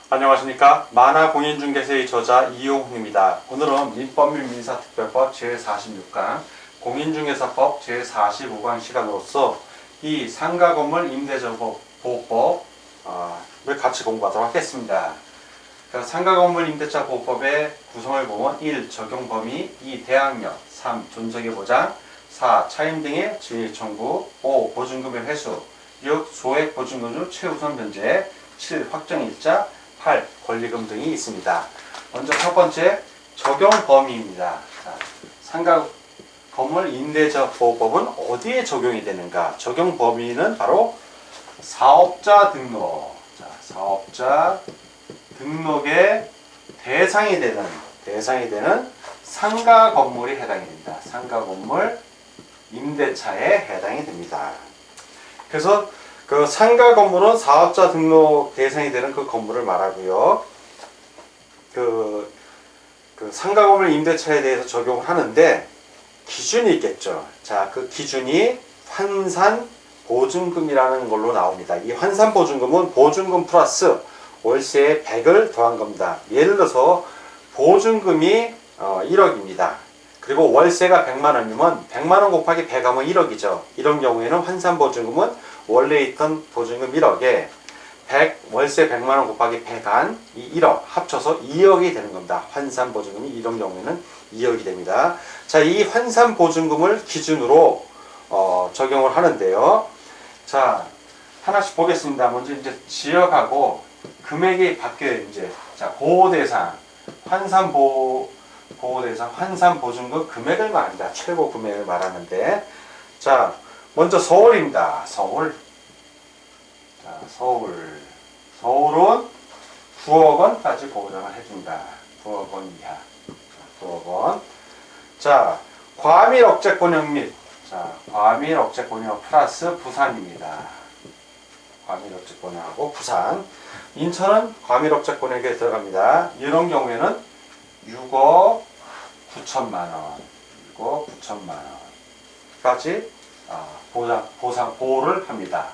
안녕하십니까. 만화공인중개사의 저자 이용훈입니다. 오늘은 민법및 민사특별법 제46강 공인중개사법 제45강 시간으로서 이 상가건물 임대차보호법을 같이 공부하도록 하겠습니다. 상가건물 임대차 보호법의 구성을 보면 1. 적용 범위, 2. 대항력, 3. 존속의 보장, 4. 차임 등의 증액 청구, 5. 보증금의 회수, 6. 소액 보증금 중 최우선 변제, 7. 확정일자, 8. 권리금 등이 있습니다. 먼저 첫 번째 적용 범위입니다. 상가건물 임대차 보호법은 어디에 적용이 되는가? 적용 범위는 바로 사업자 등록. 사업자 등록의 대상이 되는 상가 건물이 해당이 됩니다. 상가 건물 임대차에 해당이 됩니다. 그래서 그 상가 건물은 사업자 등록 대상이 되는 그 건물을 말하고요. 그 상가 건물 임대차에 대해서 적용을 하는데 기준이 있겠죠. 자, 그 기준이 환산 보증금이라는 걸로 나옵니다. 이 환산 보증금은 보증금 플러스 월세의 100을 더한 겁니다. 예를 들어서 보증금이 1억입니다. 그리고 월세가 100만원이면 100만원 곱하기 100 하면 1억이죠. 이런 경우에는 환산 보증금은 원래 있던 보증금 1억에 100, 월세 100만원 곱하기 100한 이 1억 합쳐서 2억이 되는 겁니다. 환산 보증금이 이런 경우에는 2억이 됩니다. 자, 이 환산 보증금을 기준으로 적용을 하는데요. 자, 하나씩 보겠습니다. 먼저 이제 지역하고 금액이 바뀌어요. 이제 자, 보호대상 보호대상 환산 보증금 금액을 말합니다. 최고 금액을 말하는데, 자, 먼저 서울입니다. 서울. 자, 서울은 9억 원까지 보장을 해준다. 9억 원 이하. 9억 원. 자, 과밀 억제권역 및 과밀 억제권역 플러스 부산입니다. 과밀 억제권역하고 부산. 인천은 과밀 억제권역에 들어갑니다. 이런 경우에는 6억 9천만 원. 6억 9천만 원까지 보호를 합니다.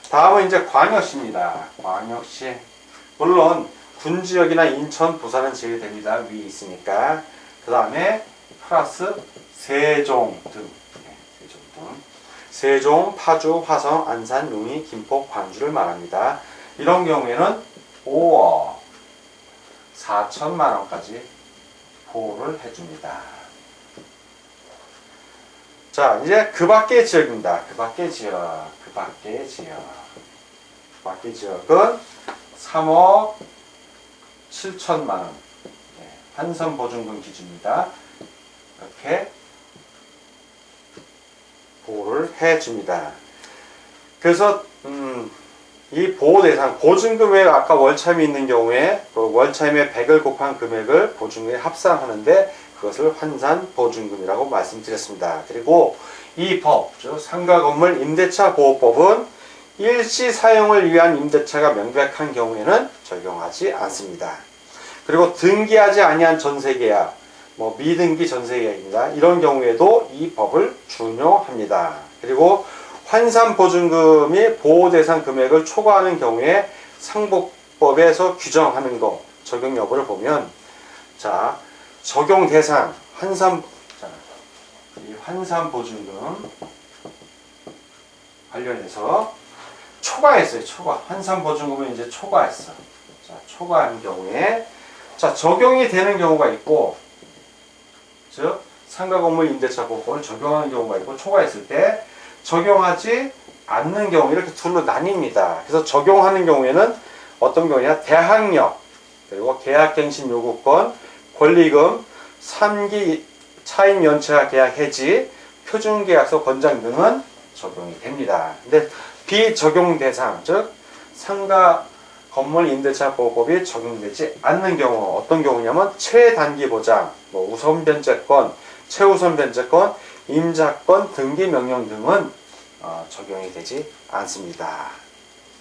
다음은 이제 광역시입니다. 광역시. 물론 군지역이나 인천, 부산은 제외됩니다. 위에 있으니까. 그 다음에 플러스 세종 등. 세종, 파주, 화성, 안산, 용인, 김포, 광주를 말합니다. 이런 경우에는 5억 4천만 원까지 보호를 해줍니다. 자, 이제 그 밖의 지역입니다. 그 밖의 지역은 3억 7천만 원. 환산 보증금 기준입니다. 이렇게 보호를 해줍니다. 그래서 이 보호 대상 보증금액 아까 월차임이 있는 경우에 그 월차임의 100을 곱한 금액을 보증금에 합산하는데 그것을 환산 보증금이라고 말씀드렸습니다. 그리고 이 법, 즉 상가건물 임대차 보호법은 일시 사용을 위한 임대차가 명백한 경우에는 적용하지 않습니다. 그리고 등기하지 아니한 전세계약, 미등기 전세계약입니다. 이런 경우에도 이 법을 준용합니다. 그리고 환산 보증금이 보호 대상 금액을 초과하는 경우에 상법법에서 규정하는 것 적용 여부를 보면, 자, 적용 대상 이 환산 보증금 관련해서 초과했어요. 환산 보증금을 이제 초과했어. 자, 초과한 경우에 적용이 되는 경우가 있고, 즉 상가건물 임대차 보호법을 적용하는 경우가 있고, 초과했을 때 적용하지 않는 경우, 이렇게 둘로 나뉩니다. 그래서 적용하는 경우에는 어떤 경우냐, 대항력, 그리고 계약갱신 요구권, 권리금, 3기 차임 연체와 계약 해지, 표준계약서 권장 등은 적용이 됩니다. 근데 비적용 대상, 즉 상가 건물 임대차 보호법이 적용되지 않는 경우, 어떤 경우냐면 최단기 보장, 우선 변제권, 최우선 변제권, 임자권, 등기 명령 등은 적용이 되지 않습니다.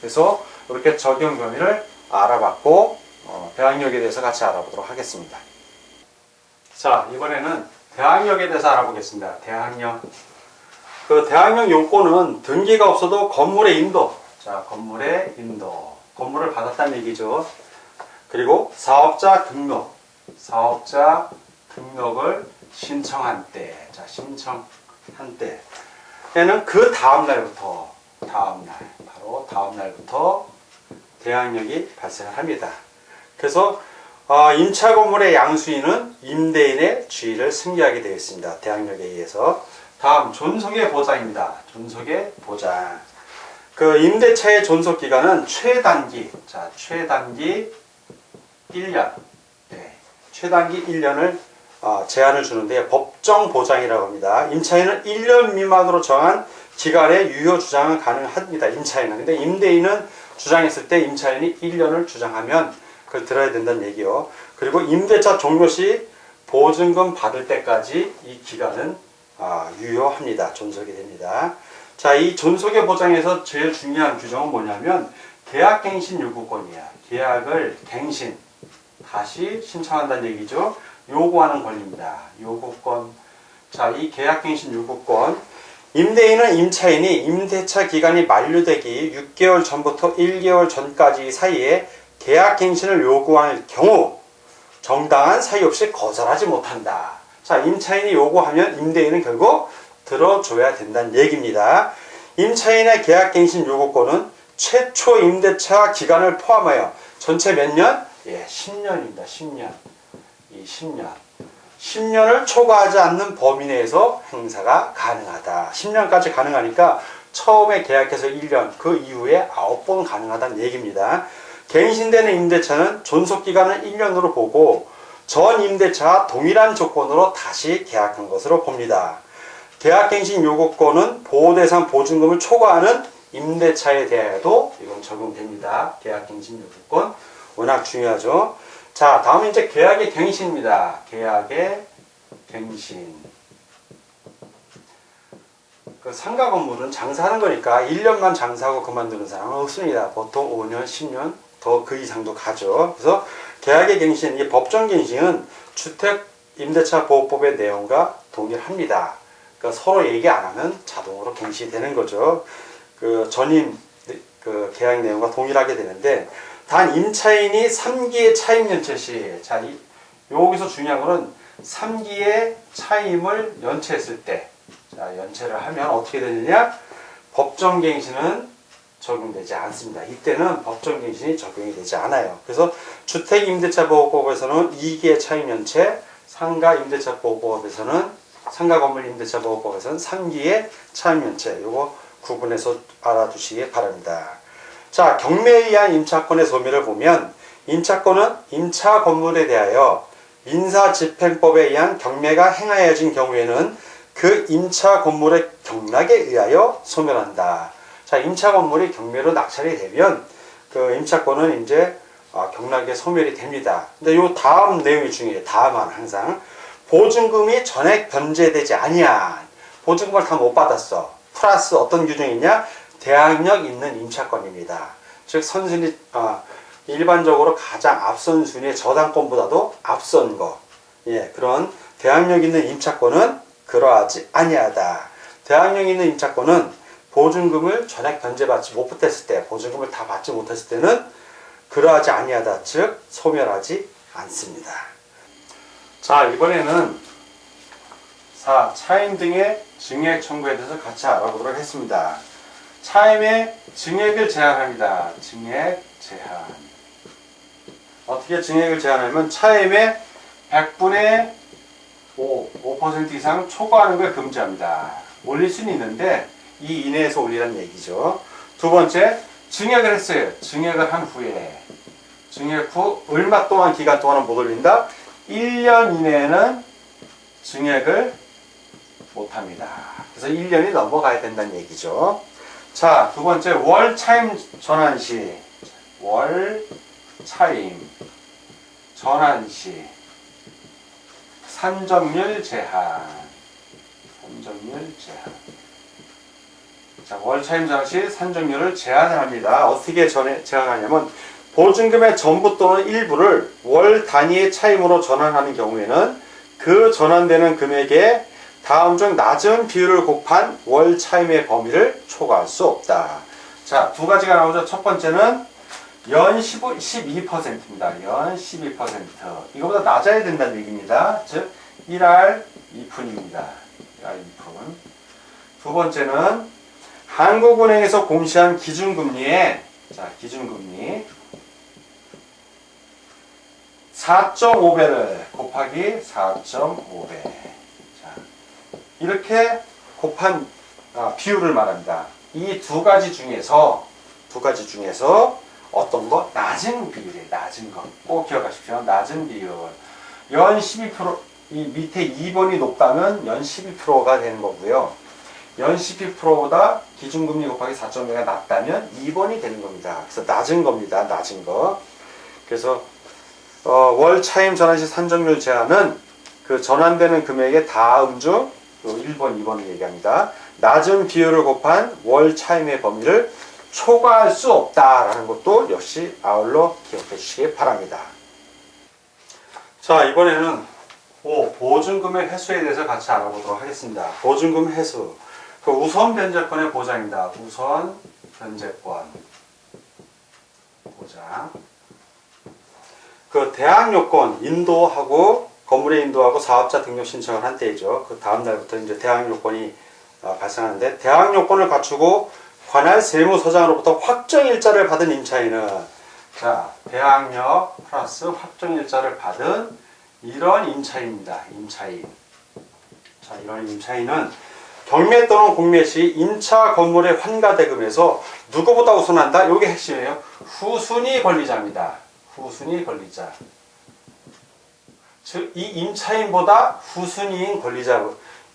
그래서 이렇게 적용 범위를 알아봤고, 대항력에 대해서 같이 알아보도록 하겠습니다. 자, 이번에는 대항력에 대해서 알아보겠습니다. 대항력. 그 대항력 요건은 등기가 없어도 건물의 인도, 자, 건물의 인도. 건물을 받았다는 얘기죠. 그리고 사업자 등록. 사업자 등록을 신청한 때. 자, 신청한 때. 얘는 그 다음 날부터, 바로 다음 날부터 대항력이 발생을 합니다. 그래서 임차 건물의 양수인은 임대인의 주의를 승계하게 되어 있습니다. 대항력에 의해서. 다음 존속의 보장입니다. 존속의 보장. 그 임대차의 존속 기간은 최단기, 자, 최단기 1년, 네, 최단기 1년을 제한을 주는데 법정 보장이라고 합니다. 임차인은 1년 미만으로 정한 기간의 유효 주장은 가능합니다. 임차인은. 근데 임대인은 주장했을 때 임차인이 1년을 주장하면 그걸 들어야 된다는 얘기요. 그리고 임대차 종료 시 보증금 받을 때까지 이 기간은 유효합니다. 존속이 됩니다. 자, 이 존속의 보장에서 제일 중요한 규정은 뭐냐면 계약갱신 요구권이야. 계약을 갱신, 다시 신청한다는 얘기죠. 요구하는 권리입니다. 요구권. 자, 이 계약갱신 요구권. 임대인은 임차인이 임대차 기간이 만료되기 6개월 전부터 1개월 전까지 사이에 계약갱신을 요구할 경우 정당한 사유 없이 거절하지 못한다. 자, 임차인이 요구하면 임대인은 결국 들어줘야 된다는 얘기입니다. 임차인의 계약갱신 요구권은 최초 임대차 기간을 포함하여 전체 몇 년? 예, 10년입니다. 10년. 이 10년. 10년을 초과하지 않는 범위 내에서 행사가 가능하다. 10년까지 가능하니까 처음에 계약해서 1년, 그 이후에 9번 가능하다는 얘기입니다. 갱신되는 임대차는 존속기간을 1년으로 보고 전 임대차와 동일한 조건으로 다시 계약한 것으로 봅니다. 계약갱신 요구권은 보호대상 보증금을 초과하는 임대차에 대하여도 이건 적용됩니다. 계약갱신 요구권 워낙 중요하죠. 자, 다음은 이제 계약의 갱신입니다. 계약의 갱신. 그 상가 건물은 장사하는 거니까 1년만 장사하고 그만두는 사람은 없습니다. 보통 5년, 10년, 더 그 이상도 가죠. 그래서 계약의 갱신, 이 법정 갱신은 주택 임대차 보호법의 내용과 동일합니다. 그러니까 서로 얘기 안 하면 자동으로 갱신이 되는 거죠. 그 전임 그 계약 내용과 동일하게 되는데, 단 임차인이 3기의 차임 연체 시, 자, 여기서 중요한 거는 3기의 차임을 연체했을 때, 자, 연체를 하면 어떻게 되느냐? 법정갱신은 적용되지 않습니다. 이때는 법정갱신이 적용이 되지 않아요. 그래서 주택임대차보호법에서는 2기의 차임 연체, 상가임대차보호법에서는 상가건물임대차보호법에서는 3기의 차임 연체, 요거 구분해서 알아두시기 바랍니다. 자, 경매에 의한 임차권의 소멸을 보면 임차권은 임차 건물에 대하여 민사집행법에 의한 경매가 행하여진 경우에는 그 임차 건물의 경락에 의하여 소멸한다. 자, 임차 건물이 경매로 낙찰이 되면 그 임차권은 이제 경락에 소멸이 됩니다. 근데 요 다음 내용이 중요해요. 다음은 항상 보증금이 전액 변제되지 아니한, 보증금을 다 못 받았어. 플러스 어떤 규정이 있냐? 대항력 있는 임차권입니다. 즉 선순위 일반적으로 가장 앞선 순위의 저당권보다도 앞선 거, 예, 그런 대항력 있는 임차권은 그러하지 아니하다. 대항력 있는 임차권은 보증금을 전액 변제받지 못했을 때, 보증금을 다 받지 못했을 때는 그러하지 아니하다. 즉 소멸하지 않습니다. 자, 이번에는 차임 등의 증액 청구에 대해서 같이 알아보도록 했습니다. 차임의 증액을 제한합니다. 증액 제한. 어떻게 증액을 제한하면 차임의 100분의 5% 이상 초과하는 걸 금지합니다. 올릴 수는 있는데 이 이내에서 올리라는 얘기죠. 두 번째, 증액을 했어요. 증액을 한 후에, 증액 후 얼마 동안 기간 동안은 못 올린다? 1년 이내에는 증액을 못합니다. 그래서 1년이 넘어가야 된다는 얘기죠. 자, 두 번째, 월 차임 전환 시, 월 차임 전환 시 산정률 제한, 산정률 제한. 자, 월 차임 전환 시 산정률을 제한을 합니다. 어떻게 제한하냐면 보증금의 전부 또는 일부를 월 단위의 차임으로 전환하는 경우에는 그 전환되는 금액에 다음 중 낮은 비율을 곱한 월 차임의 범위를 초과할 수 없다. 자, 자, 두 가지가 나오죠. 첫 번째는 연 12%입니다. 연 12%. 이거보다 낮아야 된다는 얘기입니다. 즉, 1할 2푼입니다. 1할 2푼. 두 번째는 한국은행에서 공시한 기준금리에, 자, 기준금리 4.5배를 곱하기 4.5배. 자, 이렇게 곱한 비율을 말합니다. 이 두 가지 중에서 어떤 거? 낮은 비율이에요. 낮은 거. 꼭 기억하십시오. 낮은 비율. 연 12%, 이 밑에 2번이 높다면 연 12%가 되는 거고요. 연 12%보다 기준금리 곱하기 4.5가 낮다면 2번이 되는 겁니다. 그래서 낮은 겁니다. 낮은 거. 그래서 월 차임 전환시 산정률 제한은 그 전환되는 금액의 다음 중 1번, 2번을 얘기합니다. 낮은 비율을 곱한 월 차임의 범위를 초과할 수 없다라는 것도 역시 아울러 기억해 주시기 바랍니다. 자, 이번에는 보증금의 회수에 대해서 같이 알아보도록 하겠습니다. 보증금 회수. 그 우선 변제권의 보장입니다. 우선 변제권 보장. 그 대항 요건 인도하고 건물의 인도하고 사업자 등록 신청을 한 때이죠. 그 다음 날부터 이제 대항 요건이 발생하는데, 대항 요건을 갖추고 관할 세무서장으로부터 확정일자를 받은 임차인은, 자, 대항력 플러스 확정일자를 받은 이런 임차인입니다. 임차인. 자, 이런 임차인은 경매 또는 공매 시 임차 건물의 환가대금에서 누구보다 우선한다? 이게 핵심이에요. 후순위 권리자입니다. 후순위 권리자. 즉, 이 임차인보다 후순위인 권리자.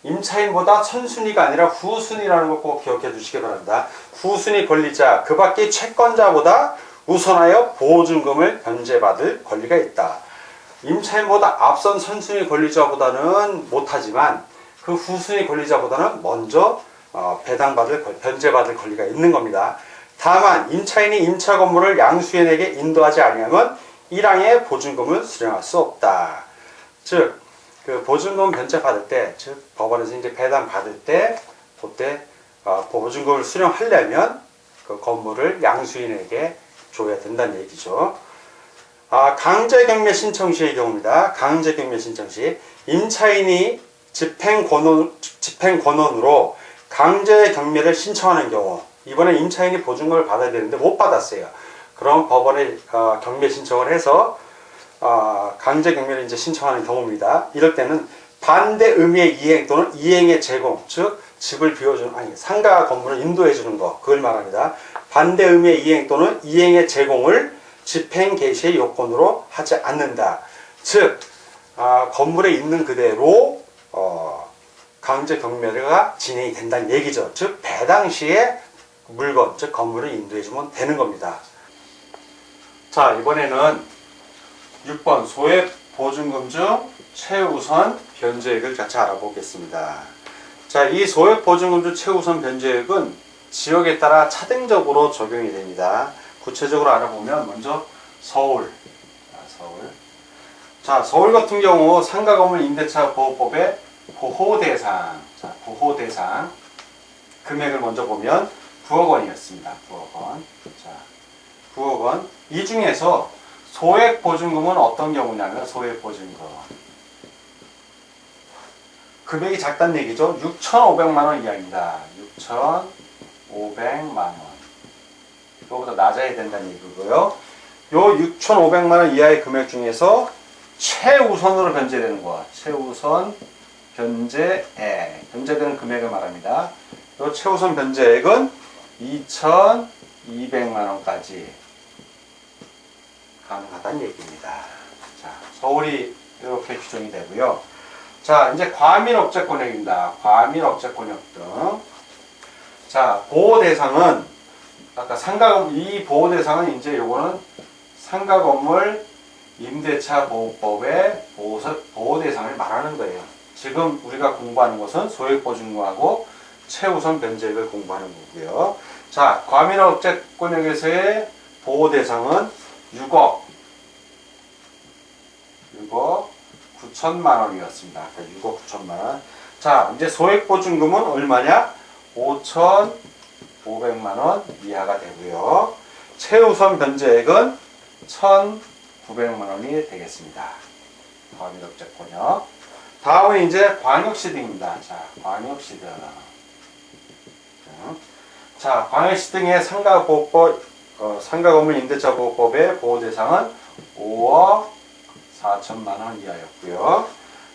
임차인보다 선순위가 아니라 후순위라는 거 꼭 기억해 두시기 바랍니다. 후순위 권리자, 그 밖의 채권자보다 우선하여 보증금을 변제받을 권리가 있다. 임차인보다 앞선 선순위 권리자보다는 못하지만 그 후순위 권리자보다는 먼저 변제받을 권리가 있는 겁니다. 다만 임차인이 임차 건물을 양수인에게 인도하지 아니하면 1항의 보증금을 수령할 수 없다. 즉, 그 보증금 변제 받을 때, 즉 법원에서 이제 배당 받을 때, 그때 보증금을 수령하려면 그 건물을 양수인에게 줘야 된다는 얘기죠. 강제경매 신청 시의 경우입니다. 강제경매 신청 시 임차인이 집행권원으로 강제경매를 신청하는 경우, 이번에 임차인이 보증금을 받아야 되는데 못 받았어요. 그럼 법원에 경매 신청을 해서 강제경매를 이제 신청하는 경우입니다. 이럴 때는 반대 의미의 이행 또는 이행의 제공, 즉 집을 비워주는, 상가 건물을 인도해주는 거, 그걸 말합니다. 반대 의미의 이행 또는 이행의 제공을 집행 개시의 요건으로 하지 않는다. 즉 건물에 있는 그대로 강제 경매가 진행이 된다는 얘기죠. 즉 배당 시에 물건, 즉 건물을 인도해주면 되는 겁니다. 자, 이번에는 6번 소액 보증금 중 최우선 변제액을 같이 알아보겠습니다. 자, 이 소액 보증금 중 최우선 변제액은 지역에 따라 차등적으로 적용이 됩니다. 구체적으로 알아보면 먼저 서울. 자, 서울 같은 경우 상가건물 임대차 보호법의 보호대상. 자, 보호대상 금액을 먼저 보면 9억 원이었습니다. 9억 원. 자, 9억 원. 이 중에서 소액 보증금은 어떤 경우냐면, 소액 보증금 금액이 작다는 얘기죠. 6,500만 원 이하입니다. 6,500만 원. 이거보다 낮아야 된다는 얘기고요. 요 6,500만 원 이하의 금액 중에서 최우선으로 변제되는 거, 최우선 변제액, 변제되는 금액을 말합니다. 요 최우선 변제액은 2,200만 원까지 가능하다는 얘기입니다. 자, 서울이 이렇게 규정이 되고요. 자, 이제 과밀업체권액입니다. 과밀업체권액 등. 자, 보호대상은 아까 이 보호대상은 이제 요거는 상가건물 임대차 보호법의 보호대상을 말하는 거예요. 지금 우리가 공부하는 것은 소액보증금하고 최우선 변제액을 공부하는 거고요. 자, 과밀업체권액에서의 보호대상은 6억 9천만 원이었습니다. 6억 9천만 원. 자, 이제 소액보증금은 얼마냐? 500만 원 이하가 되고요. 최우선 변제액은 1,900만 원이 되겠습니다. 과밀업체권역. 다음은 이제 광역시 등입니다. 자, 광역시 등. 자, 광역시 등의 상가보호법, 상가건물 임대차 보호법의 보호 대상은 5억 4천만 원 이하였고요.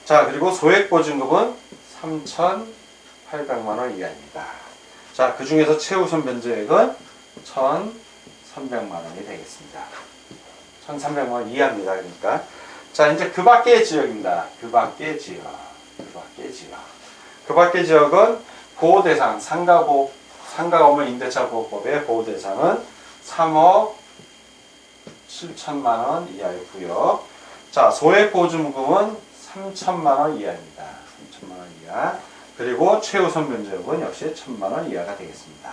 자, 그리고 소액보증금은 3,800만 원 이하입니다. 자, 그 중에서 최우선 변제액은 1,300만 원이 되겠습니다. 1,300만 원 이하입니다. 그러니까. 자, 이제 그 밖의 지역입니다. 그 밖의 지역. 그 밖의 지역은 보호대상, 상가건물 임대차 보호법의 보호대상은 3억 7천만 원 이하였고요. 자, 소액보증금은 3천만 원 이하입니다. 3천만 원 이하. 그리고 최우선 변제액은 역시 1,000만 원 이하가 되겠습니다.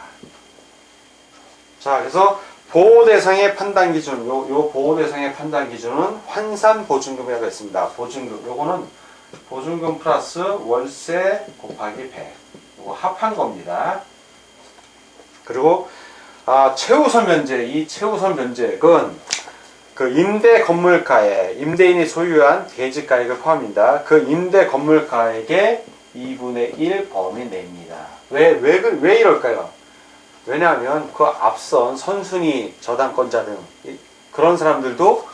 자, 그래서 보호대상의 판단 기준, 요 보호대상의 판단 기준은 환산보증금이라고 있습니다. 보증금, 요거는 보증금 플러스 월세 곱하기 100. 요거 합한 겁니다. 그리고 최우선 변제, 이 최우선 변제액은 그 임대 건물가에 임대인이 소유한 대지가액을 포함합니다. 그 임대 건물가액의 2분의 1 범위 내입니다. 왜 이럴까요? 왜냐하면 그 앞선 선순위 저당권자 등 그런 사람들도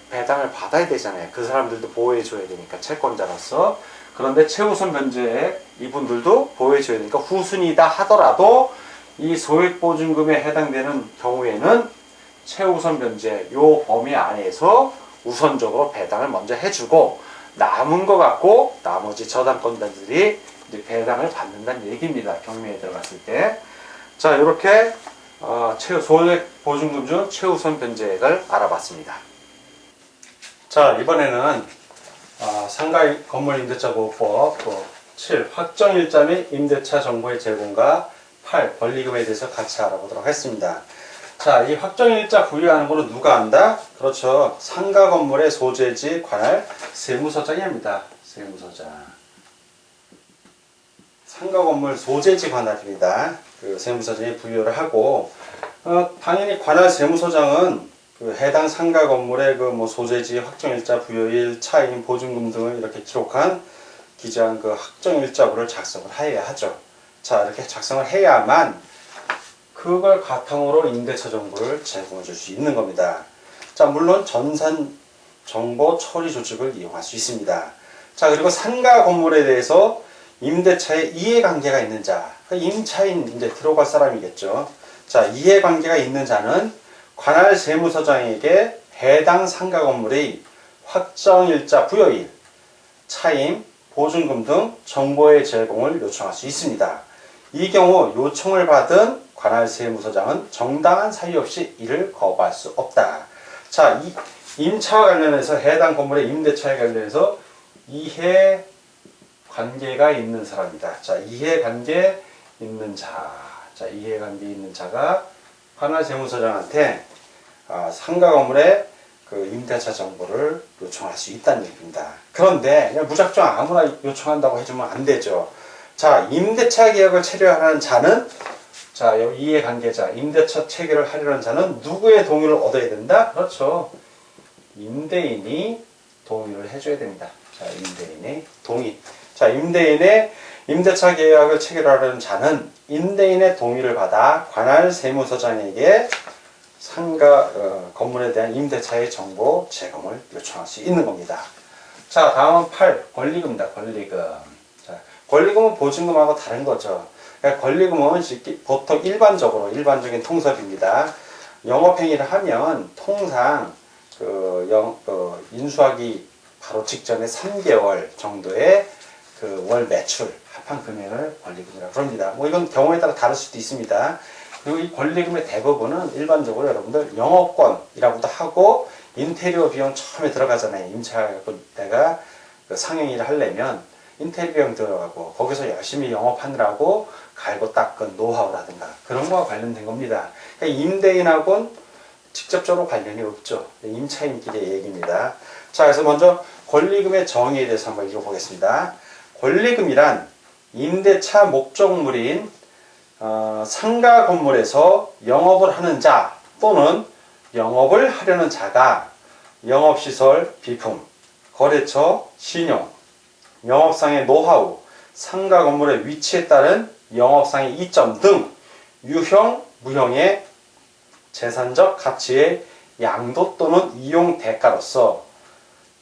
배당을 받아야 되잖아요. 그 사람들도 보호해 줘야 되니까 채권자로서. 그런데 최우선 변제액 이분들도 보호해 줘야 되니까 후순위다 하더라도 이 소액보증금에 해당되는 경우에는 최우선 변제 요 범위 안에서 우선적으로 배당을 먼저 해주고 남은 거 갖고 나머지 저당권자들이 이제 배당을 받는다는 얘기입니다. 경매에 들어갔을 때. 자, 이렇게 소액보증금 중 최우선 변제액을 알아봤습니다. 자, 이번에는 상가건물임대차보호법 7. 확정일자 및 임대차 정보의 제공과 8. 권리금에 대해서 같이 알아보도록 하겠습니다. 자, 이 확정일자 부여하는 거는 누가 한다? 그렇죠. 상가건물의 소재지 관할 세무서장이 합니다. 세무서장. 상가건물 소재지 관할입니다. 그 세무서장이 부여를 하고, 당연히 관할 세무서장은 그 해당 상가 건물의 그 소재지, 확정일자, 부여일, 차임, 보증금 등을 이렇게 기재한 그 확정일자부를 작성을 해야 하죠. 자, 이렇게 작성을 해야만 그걸 바탕으로 임대차 정보를 제공해 줄 수 있는 겁니다. 자, 물론 전산 정보 처리 조직을 이용할 수 있습니다. 자, 그리고 상가 건물에 대해서 임대차에 이해관계가 있는 자, 임차인 이제 들어갈 사람이겠죠. 자, 이해관계가 있는 자는 관할 세무서장에게 해당 상가 건물의 확정일자 부여일, 차임, 보증금 등 정보의 제공을 요청할 수 있습니다. 이 경우 요청을 받은 관할 세무서장은 정당한 사유 없이 이를 거부할 수 없다. 자, 이 임차와 관련해서 해당 건물의 임대차에 관련해서 이해관계가 있는 사람이다. 자, 이해관계 있는 자. 자, 이해관계 있는 자가 관할 세무서장한테 상가 건물의 그 임대차 정보를 요청할 수 있다는 얘기입니다. 그런데 그냥 무작정 아무나 요청한다고 해주면 안 되죠. 자, 임대차 계약을 체결하는 자는, 자, 이해관계자, 임대차 체결을 하려는 자는 누구의 동의를 얻어야 된다? 그렇죠. 임대인이 동의를 해줘야 됩니다. 자, 임대인의 동의. 자, 임대인의 임대차 계약을 체결하려는 자는 임대인의 동의를 받아 관할 세무서장에게 상가 건물에 대한 임대차의 정보 제공을 요청할 수 있는 겁니다. 자, 다음은 8. 권리금입니다. 권리금. 자, 권리금은 보증금하고 다른 거죠. 그러니까 권리금은 보통 일반적인 통섭입니다. 영업행위를 하면 통상 인수하기 바로 직전에 3개월 정도의 그 월 매출 합한 금액을 권리금이라고 합니다. 뭐 이건 경우에 따라 다를 수도 있습니다. 그리고 이 권리금의 대부분은 일반적으로 여러분들 영업권이라고도 하고, 인테리어 비용 처음에 들어가잖아요. 임차하고 내가 그 상행일을 하려면 인테리어 비용 들어가고, 거기서 열심히 영업하느라고 갈고 닦은 노하우라든가 그런 거와 관련된 겁니다. 그러니까 임대인하고는 직접적으로 관련이 없죠. 임차인끼리의 얘기입니다. 자, 그래서 먼저 권리금의 정의에 대해서 한번 읽어보겠습니다. 권리금이란 임대차 목적물인 상가 건물에서 영업을 하는 자 또는 영업을 하려는 자가 영업시설, 비품, 거래처, 신용, 영업상의 노하우, 상가 건물의 위치에 따른 영업상의 이점 등 유형, 무형의 재산적 가치의 양도 또는 이용 대가로서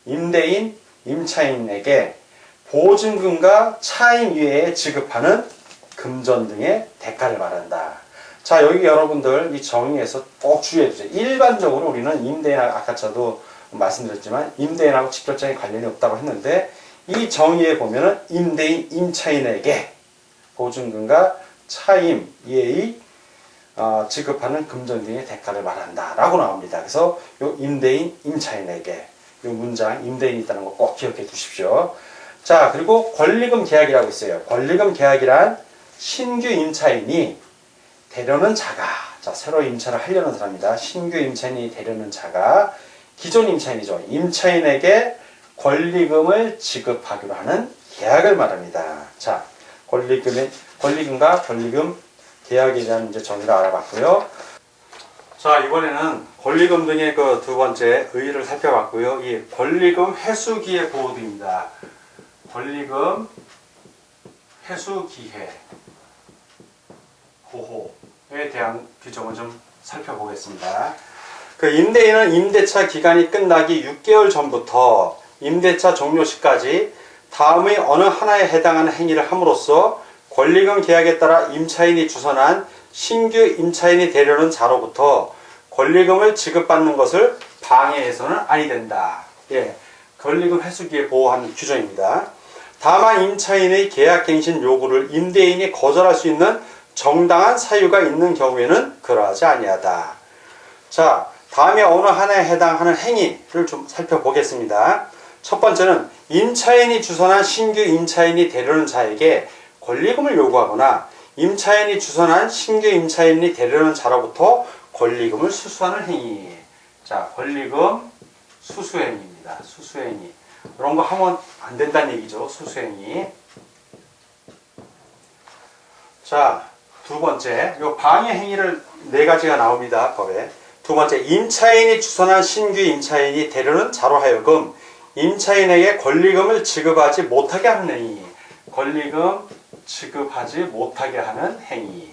임대인, 임차인에게 보증금과 차임 이외에 지급하는 금전 등의 대가를 말한다. 자, 여기 여러분들 이 정의에서 꼭 주의해 주세요. 일반적으로 우리는 임대인하고, 아까 저도 말씀드렸지만 임대인하고 직접적인 관련이 없다고 했는데, 이 정의에 보면은 임대인, 임차인에게 보증금과 차임 이외의 지급하는 금전 등의 대가를 말한다 라고 나옵니다. 그래서 요 임대인, 임차인에게 요 문장 임대인이 있다는 거 꼭 기억해 두십시오. 자, 그리고 권리금 계약이라고 있어요. 권리금 계약이란 신규 임차인이 되려는 자가, 자, 새로 임차를 하려는 사람이다. 신규 임차인이 되려는 자가 기존 임차인이죠. 임차인에게 권리금을 지급하기로 하는 계약을 말합니다. 자, 권리금과 권리금 계약에 대한 이제 정의를 알아봤고요. 자, 이번에는 권리금 등의 그 두 번째 의의를 살펴봤고요. 이 권리금 회수기의 보호 등입니다. 권리금 회수기회 보호에 대한 규정을 좀 살펴보겠습니다. 그 임대인은 임대차 기간이 끝나기 6개월 전부터 임대차 종료 시까지 다음의 어느 하나에 해당하는 행위를 함으로써 권리금 계약에 따라 임차인이 주선한 신규 임차인이 되려는 자로부터 권리금을 지급받는 것을 방해해서는 아니 된다. 예, 권리금 회수기에 보호하는 규정입니다. 다만 임차인의 계약갱신 요구를 임대인이 거절할 수 있는 정당한 사유가 있는 경우에는 그러하지 아니하다. 자, 다음에 어느 하나에 해당하는 행위를 좀 살펴보겠습니다. 첫 번째는 임차인이 주선한 신규 임차인이 되려는 자에게 권리금을 요구하거나 임차인이 주선한 신규 임차인이 되려는 자로부터 권리금을 수수하는 행위. 자, 권리금 수수행위입니다. 수수행위. 이런 거 하면 안 된다는 얘기죠. 수수행위. 자, 두 번째, 요 방해 행위를 네 가지가 나옵니다. 법에. 두 번째, 임차인이 주선한 신규 임차인이 되려는 자로 하여금 임차인에게 권리금을 지급하지 못하게 하는 행위. 권리금 지급하지 못하게 하는 행위.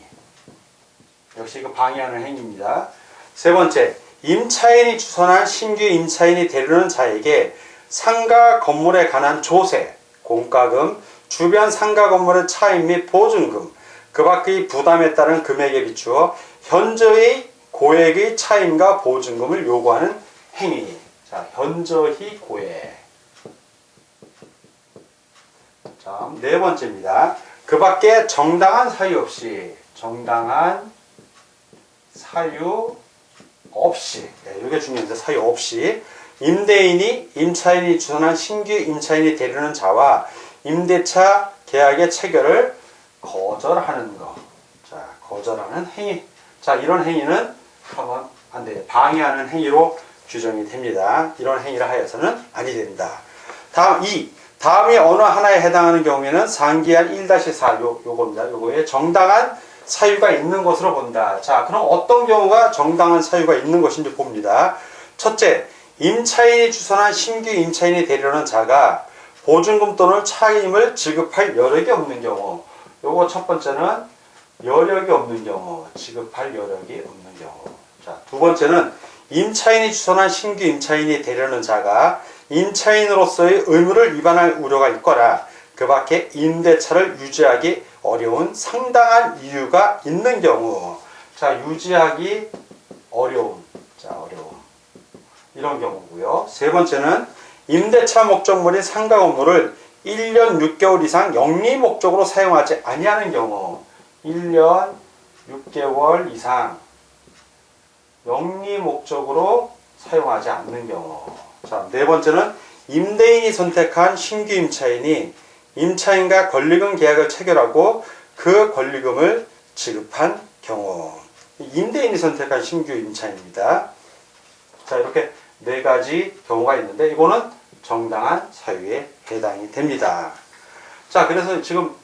역시 이거 방해하는 행위입니다. 세 번째, 임차인이 주선한 신규 임차인이 되려는 자에게 상가 건물에 관한 조세, 공과금, 주변 상가 건물의 차임 및 보증금, 그 밖의 부담에 따른 금액에 비추어 현저히 고액의 차임과 보증금을 요구하는 행위. 자, 현저히 고액. 자, 네 번째입니다. 그 밖에 정당한 사유 없이, 이게 중요한데, 사유 없이 임대인이 임차인이 주선한 신규 임차인이 되려는 자와 임대차 계약의 체결을 거절하는 것. 자, 거절하는 행위. 자, 이런 행위는 하면 안 돼요. 방해하는 행위로 규정이 됩니다. 이런 행위를 하여서는 아니 된다. 다음 2. 다음에 어느 하나에 해당하는 경우에는 상기한 1-4 요겁니다. 요거에 정당한 사유가 있는 것으로 본다. 자, 그럼 어떤 경우가 정당한 사유가 있는 것인지 봅니다. 첫째, 임차인이 주선한 신규 임차인이 되려는 자가 보증금 또는 차임을 지급할 여력이 없는 경우. 요거 첫 번째는 여력이 없는 경우, 지급할 여력이 없는 경우. 자, 두 번째는 임차인이 주선한 신규 임차인이 되려는 자가 임차인으로서의 의무를 위반할 우려가 있거나 그 밖에 임대차를 유지하기 어려운 상당한 이유가 있는 경우. 자, 유지하기 어려움. 자, 어려움. 이런 경우고요. 세 번째는 임대차 목적물인 상가 건물을 1년 6개월 이상 영리 목적으로 사용하지 아니하는 경우. 1년 6개월 이상 영리 목적으로 사용하지 않는 경우. 자, 네 번째는 임대인이 선택한 신규 임차인이 임차인과 권리금 계약을 체결하고 그 권리금을 지급한 경우. 임대인이 선택한 신규 임차인입니다. 자, 이렇게 네 가지 경우가 있는데 이거는 정당한 사유에 해당이 됩니다. 자, 그래서 지금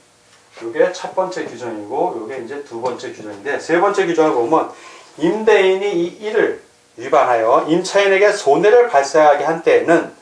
이게 첫 번째 규정이고 이게 이제 두 번째 규정인데 세 번째 규정을 보면 임대인이 이 일을 위반하여 임차인에게 손해를 발생하게 한 때에는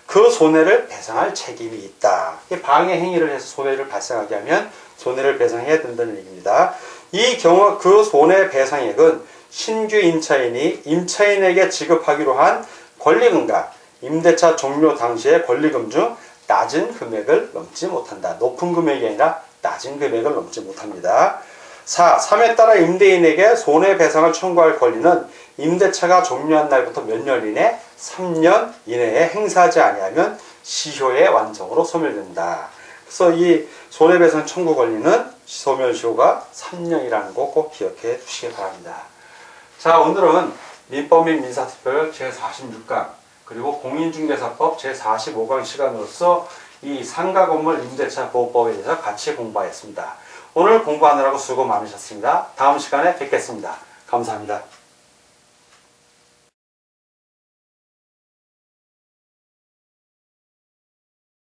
그 손해를 배상할 책임이 있다. 방해 행위를 해서 손해를 발생하게 하면 손해를 배상해야 된다는 얘기입니다. 이 경우 그 손해배상액은 신규 임차인이 임차인에게 지급하기로 한 권리금과 임대차 종료 당시의 권리금 중 낮은 금액을 넘지 못한다. 높은 금액이 아니라 낮은 금액을 넘지 못합니다. 4. 3에 따라 임대인에게 손해배상을 청구할 권리는 임대차가 종료한 날부터 몇 년 이내 3년 이내에 행사하지 아니하면 시효의 완성으로 소멸된다. 그래서 이 손해배상 청구 권리는 소멸시효가 3년이라는 거 꼭 기억해 주시기 바랍니다. 자, 오늘은 민법 및 민사특별 제46강 그리고 공인중개사법 제45강 시간으로서 이 상가건물 임대차 보호법에 대해서 같이 공부하였습니다. 오늘 공부하느라고 수고 많으셨습니다. 다음 시간에 뵙겠습니다. 감사합니다.